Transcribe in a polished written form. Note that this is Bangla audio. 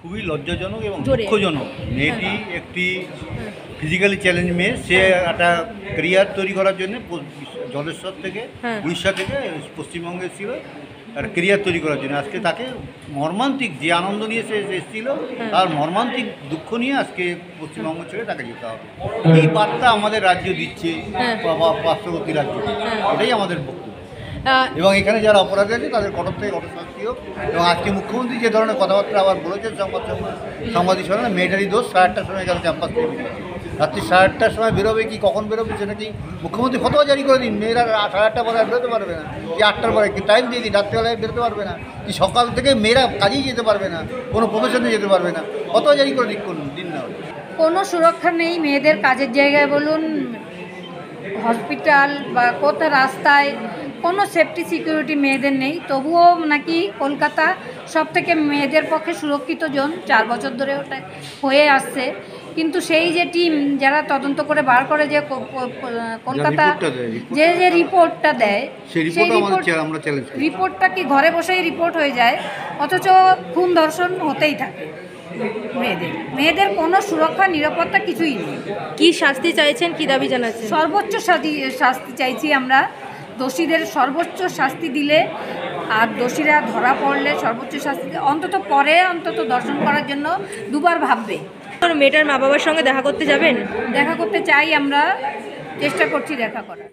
খুবই লজ্জাজনক এবং জোরে। দুঃখজনক। মেয়েটি একটি ফিজিক্যালি চ্যালেঞ্জ মেয়ে, সে একটা ক্যারিয়ার তৈরি করার জন্য জলেশ্বর থেকে হ্যাঁ। উড়িষ্যা থেকে পশ্চিমবঙ্গে এসেছিল একটা ক্যারিয়ার তৈরি করার জন্য। আজকে তাকে মর্মান্তিক যে আনন্দ নিয়ে সে এসেছিল তার মর্মান্তিক দুঃখ নিয়ে আজকে পশ্চিমবঙ্গ ছেড়ে তাকে যেতে হবে। এই বার্তা আমাদের রাজ্য দিচ্ছে, হ্যাঁ। পার্শ্ববর্তী রাজ্য, এটাই আমাদের বক্তব্য। আহ, এবং এখানে যারা অপরাধী আছে তাদের কঠোর থেকে কঠোর শাস্তি হোক। এবং আজকে মুখ্যমন্ত্রী যে ধরনের কথাবার্তা আবার বলেছেন সাংবাদিক সম্মেলনে, মেয়েটারই দোষ, 8:30টার সময় গেল ক্যাম্পাস থেকে রাত্রি 8:30টার সময় বেরোবে কি কখন বেরোবে সেটা কি মুখ্যমন্ত্রী ফতোয়া জারি করে দিন, মেয়েরা 8:30টার পরে আর বেরোতে পারবে না, কি 8টার পরে কি টাইম দিয়ে দিন, রাত্রিবেলায় বেরোতে পারবে না, কি সকাল থেকে মেয়েরা কাজেই যেতে পারবে না, কোনো প্রফেশনে যেতে পারবে না, ফতোয়া জারি করে দিন না। কোনো সুরক্ষা নেই মেয়েদের কাজের জায়গায় বলুন, হসপিটাল বা কোথাও রাস্তায় কোনো সেফটি সিকিউরিটি মেয়েদের নেই। তবুও নাকি কলকাতা সব থেকে মেয়েদের পক্ষে সুরক্ষিত জোন, 4 বছর ধরে ওটা হয়ে আসছে। কিন্তু সেই যে টিম যারা তদন্ত করে বার করে যে কলকাতা যে রিপোর্টটা দেয়, সেই রিপোর্টটা কি ঘরে বসেই রিপোর্ট হয়ে যায়, অথচ খুন ধর্ষণ হতেই থাকে। মেয়েদের কোনো সুরক্ষা নিরাপত্তা কিছুই নেই। কি শাস্তি চাইছেন, কি দাবি জানাচ্ছেন? সর্বোচ্চ শাস্তি চাইছি আমরা। দোষীদের সর্বোচ্চ শাস্তি দিলে, আর দোষীরা ধরা পড়লে সর্বোচ্চ শাস্তি অন্তত দর্শন করার জন্য দুবার ভাববে। মেয়েটার মা বাবার সঙ্গে দেখা করতে যাবেন? দেখা করতে চাই, আমরা চেষ্টা করছি দেখা করার।